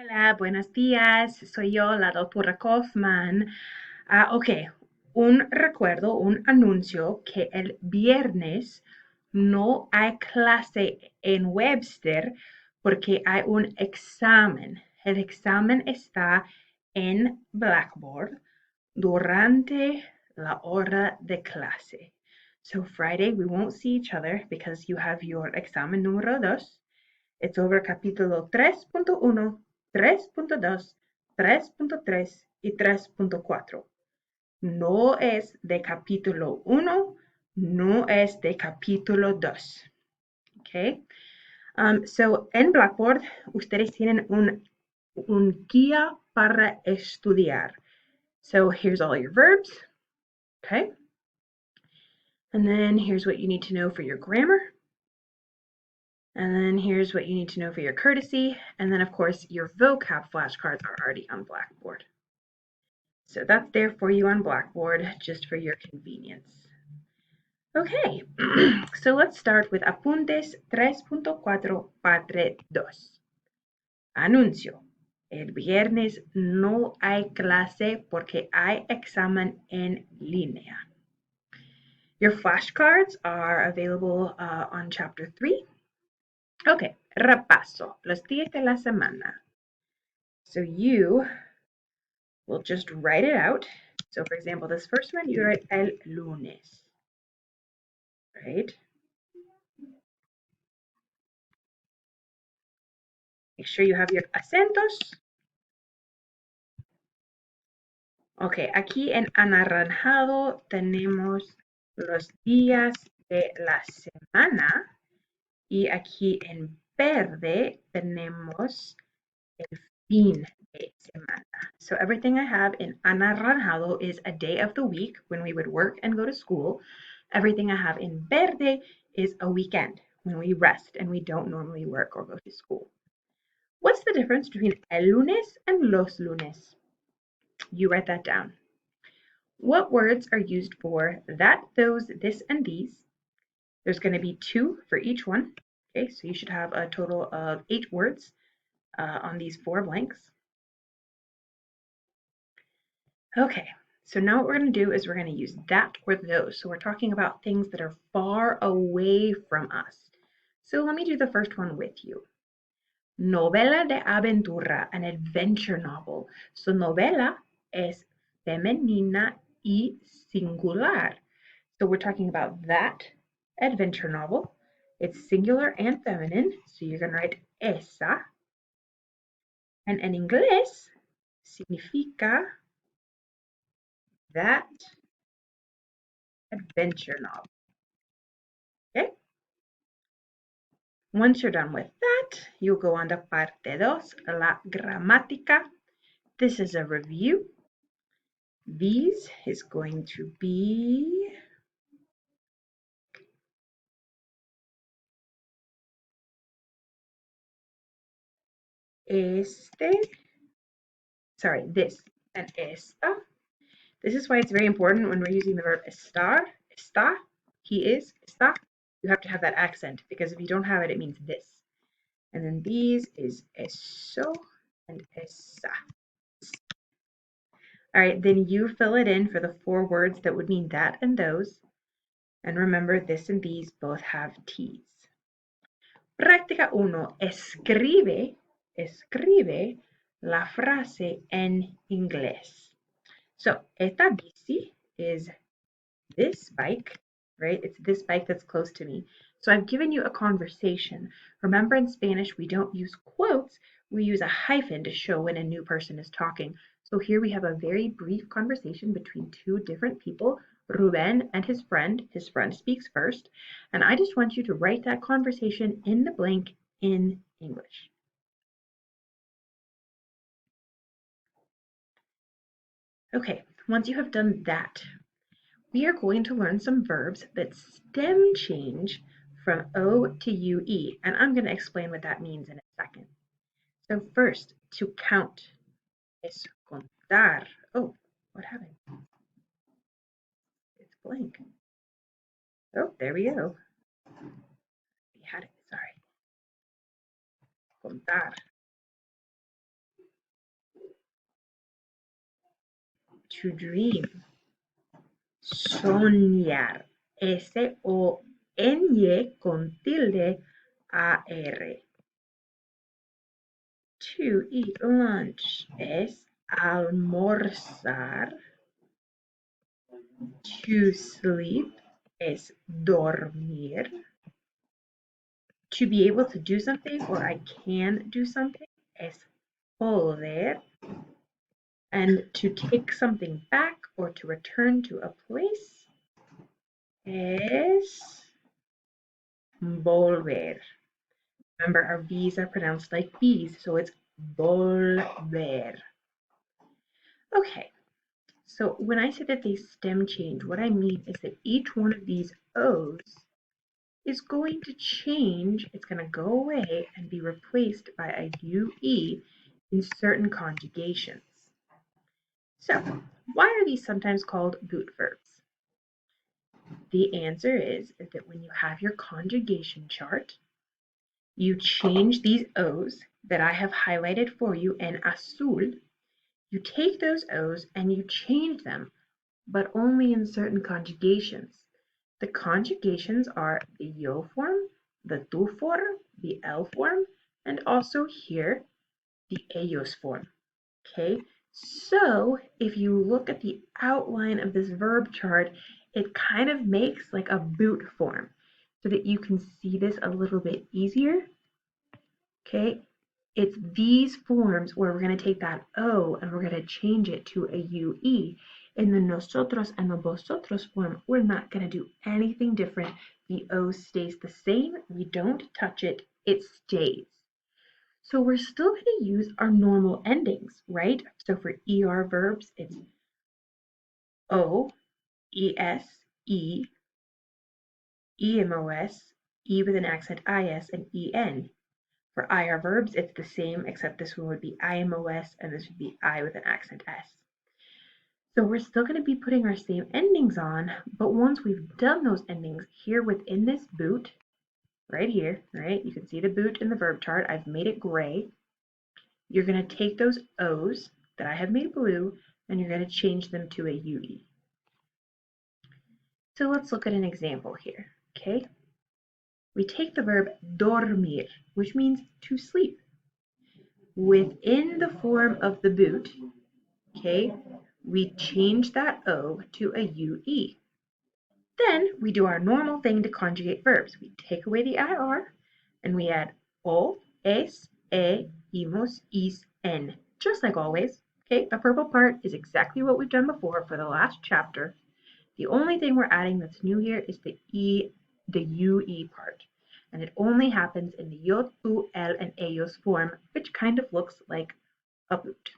Hola, buenos días. Soy yo, la doctora Kaufman. Ok, un recuerdo, un anuncio que el viernes no hay clase en Webster porque hay un examen. El examen está en Blackboard durante la hora de clase. So Friday we won't see each other because you have your examen número 2. It's over capítulo 3.1, 3.2, 3.3 y 3.4. No es de capítulo 1, no es de capítulo 2. Okay? So en Blackboard ustedes tienen un guía para estudiar. So here's all your verbs. Okay? And then here's what you need to know for your grammar. And then here's what you need to know for your courtesy. And then, of course, your vocab flashcards are already on Blackboard. So that's there for you on Blackboard, just for your convenience. Okay, so let's start with Apuntes 3.4, Parte 2. Anuncio. El viernes no hay clase porque hay examen en línea. Your flashcards are available on Chapter 3. Okay, repaso. Los días de la semana. So you will just write it out. So for example, this first one, you write el lunes, right? Make sure you have your acentos. Ok, aquí en anaranjado tenemos los días de la semana y aquí en verde tenemos el fin de semana. So everything I have in anaranjado is a day of the week when we would work and go to school. Everything I have in verde is a weekend when we rest and we don't normally work or go to school. What's the difference between el lunes and los lunes? You write that down. What words are used for that, those, this, and these? There's going to be 2 for each one. Okay, so you should have a total of 8 words on these 4 blanks. Okay, so now what we're going to do is we're going to use that or those. So we're talking about things that are far away from us. So let me do the first one with you. Novela de aventura, an adventure novel. So novela es femenina y singular. So we're talking about that adventure novel. It's singular and feminine, so you're going to write esa. And en inglés significa that adventure novel. Okay? Once you're done with that, you'll go on to parte 2, la gramática. This is a review. These is going to be this and esta. This is why it's very important when we're using the verb estar, está, he is, está. You have to have that accent because if you don't have it, it means this. And then these is eso and esa. All right, then you fill it in for the 4 words that would mean that and those. And remember, this and these both have T's. Práctica 1. Escribe la frase en inglés. So, esta bici is this bike, right? It's this bike that's close to me. So I've given you a conversation. Remember, in Spanish, we don't use quotes. We use a hyphen to show when a new person is talking. So here we have a very brief conversation between 2 different people, Ruben and his friend. His friend speaks first. And I just want you to write that conversation in the blank in English. Okay, once you have done that, we are going to learn some verbs that stem change from O to UE, and I'm going to explain what that means in a second. So first, to count es contar. Oh, what happened? It's blank. Oh, there we go. We had it, sorry. Contar. To dream. Soñar. S-O-N-Y con tilde A-R. To eat lunch es almorzar. To sleep es dormir. To be able to do something or I can do something es poder. And to take something back or to return to a place es volver. Remember, our V's are pronounced like B's, so it's volver. Okay, so when I say that they stem change, what I mean is that each one of these O's is going to change, it's going to go away and be replaced by a UE in certain conjugations. So, why are these sometimes called boot verbs? The answer is that when you have your conjugation chart, you change these O's that I have highlighted for you in azul. You take those O's and you change them, but only in certain conjugations. The conjugations are the yo form, the tu form, the el form, and also here, the ellos form. Okay, so if you look at the outline of this verb chart, it kind of makes like a boot form so that you can see this a little bit easier. Okay, it's these forms where we're going to take that O and we're going to change it to a UE. In the nosotros and the vosotros form, we're not going to do anything different. The O stays the same. We don't touch it. It stays. So we're still going to use our normal endings, right? So for ER verbs, it's O, ES, E, EMOS, E with an accent IS, and EN. For IR verbs, it's the same, except this one would be IMOS and this would be I with an accent S. So we're still going to be putting our same endings on, but once we've done those endings here within this boot, right here, right? You can see the boot in the verb chart. I've made it gray. You're going to take those O's that I have made blue and you're going to change them to a UE. So let's look at an example here, okay? We take the verb dormir, which means to sleep. Within the form of the boot, okay, we change that O to a UE. Then we do our normal thing to conjugate verbs. We take away the IR and we add O, es, e, imos, is, en, just like always. Okay, the purple part is exactly what we've done before for the last chapter. The only thing we're adding that's new here is the UE part. And it only happens in the yo, tu, el, and ellos form, which kind of looks like a boot.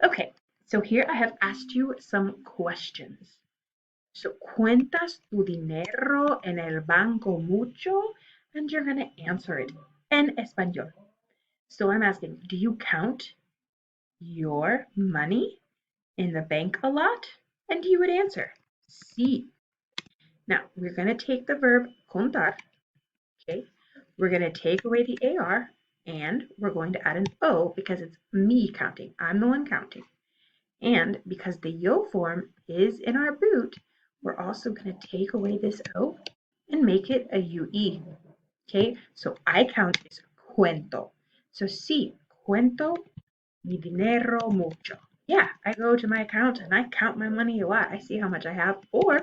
Okay, so here I have asked you some questions. So, ¿cuentas tu dinero en el banco mucho? And you're going to answer it en español. So I'm asking, do you count your money in the bank a lot? And you would answer, sí. Now, we're going to take the verb contar, okay? We're going to take away the AR, and we're going to add an O because it's me counting. I'm the one counting. And because the yo form is in our boot, we're also going to take away this O and make it a UE. Okay, so I count is cuento. So sí, cuento mi dinero mucho. Yeah, I go to my account and I count my money a lot. I see how much I have. Or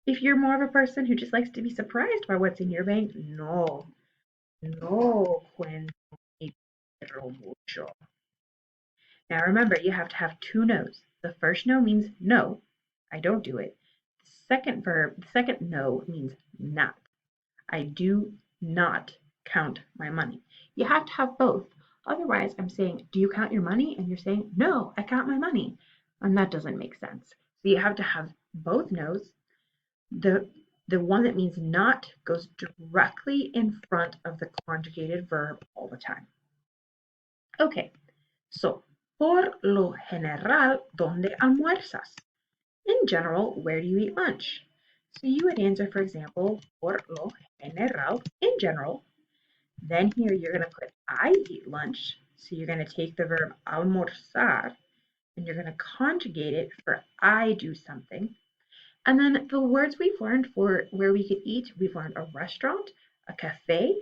if you're more of a person who just likes to be surprised by what's in your bank, no cuento mi dinero mucho. Now remember, you have to have two no's. The first no means no, I don't do it. The second no means not. I do not count my money. You have to have both. Otherwise, I'm saying, do you count your money? And you're saying, no, I count my money. And that doesn't make sense. So you have to have both no's. The one that means not goes directly in front of the conjugated verb all the time. Okay, so por lo general, ¿dónde almuerzas? In general, where do you eat lunch? So you would answer, for example, por lo general, in general. Then here you're going to put I eat lunch. So you're going to take the verb almorzar and you're going to conjugate it for I do something. And then the words we've learned for where we could eat, we've learned a restaurant, a cafe,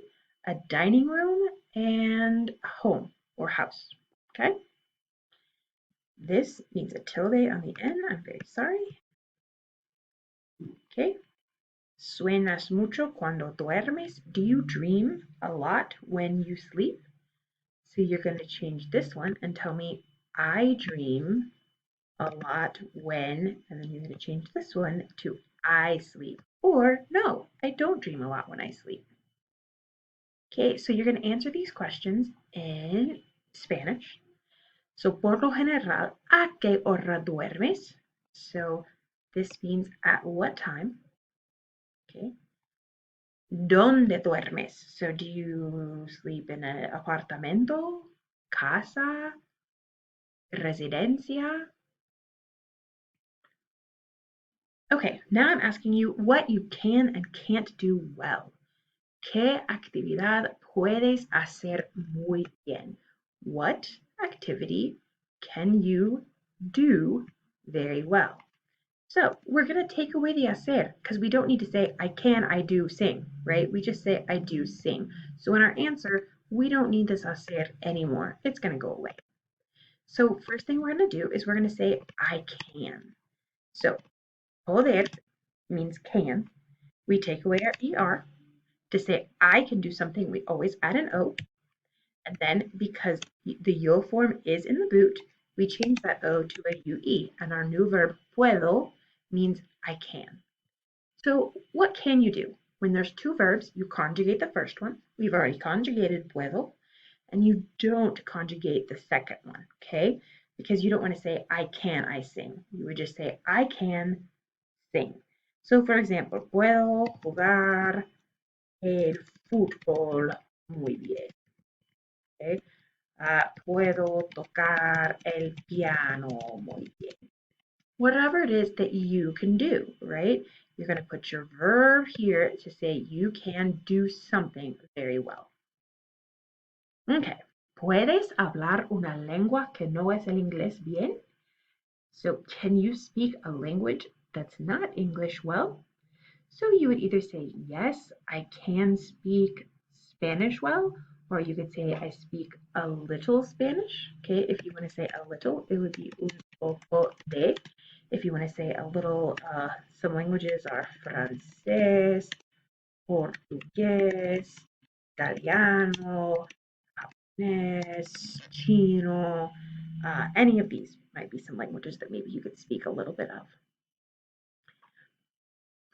a dining room, and a home or house. Okay? This needs a tilde on the end. I'm very sorry. Okay? Sueñas mucho cuando duermes. Do you dream a lot when you sleep? So you're going to change this one and tell me, I dream a lot when, and then you're going to change this one to I sleep. Or, no, I don't dream a lot when I sleep. Okay, so you're going to answer these questions in Spanish. So, por lo general, ¿a qué hora duermes? So, this means at what time. Okay. ¿Dónde duermes? So, do you sleep in an apartamento, casa, residencia? Okay, now I'm asking you what you can and can't do well. ¿Qué actividad puedes hacer muy bien? What activity can you do very well? So we're going to take away the hacer because we don't need to say I can, I do, sing, right? We just say I do sing. So in our answer, we don't need this hacer anymore. It's going to go away. So first thing we're going to do is we're going to say I can. So poder means can. We take away our ER. To say I can do something, we always add an O. And then because the yo form is in the boot, we change that O to a UE. And our new verb puedo means I can. So what can you do? When there's two verbs, you conjugate the first one. We've already conjugated puedo. And you don't conjugate the second one, okay? Because you don't want to say I can, I sing. You would just say I can sing. So for example, puedo jugar el fútbol muy bien. Okay? Puedo tocar el piano muy bien. Whatever it is that you can do, right? You're going to put your verb here to say you can do something very well. Okay. ¿Puedes hablar una lengua que no es el inglés bien? So, can you speak a language that's not English well? So you would either say, yes, I can speak Spanish well, or you could say, I speak a little Spanish. Okay, if you want to say a little, it would be un poco de. If you want to say a little, some languages are francés, portugués, italiano, japonés, chino. Any of these might be some languages that maybe you could speak a little bit of.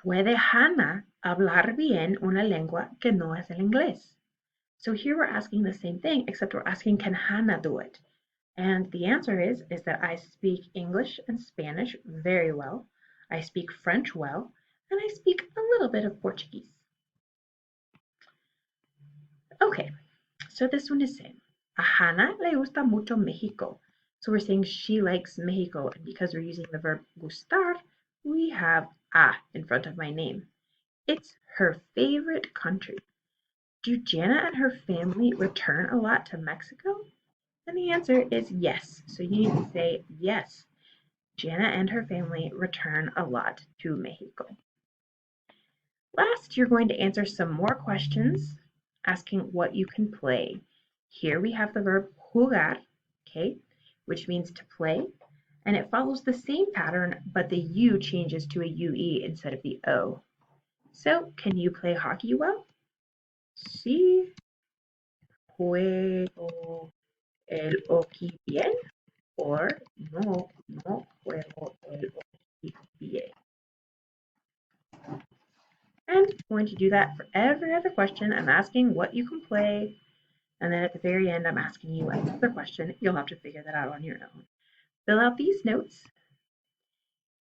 ¿Puede Hannah hablar bien una lengua que no es el inglés? So here we're asking the same thing, except we're asking, can Hannah do it? And the answer is that I speak English and Spanish very well. I speak French well, and I speak a little bit of Portuguese. Okay, so this one is saying, a Hannah le gusta mucho Mexico. So we're saying she likes Mexico, and because we're using the verb gustar, we have a in front of my name. It's her favorite country. Do Jana and her family return a lot to Mexico? And the answer is yes. So you need to say yes. Jana and her family return a lot to Mexico. Last, you're going to answer some more questions asking what you can play. Here we have the verb jugar, okay, which means to play, and it follows the same pattern, but the U changes to a UE instead of the O. So, can you play hockey well? Sí, juego el hockey bien, or no, no juego el hockey bien. And I'm going to do that for every other question. I'm asking what you can play, and then at the very end, I'm asking you another question. You'll have to figure that out on your own. Fill out these notes.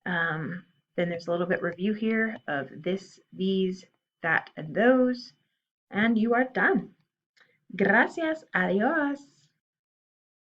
Then there's a little bit review here of this, these, that, and those, and you are done. Gracias, adios.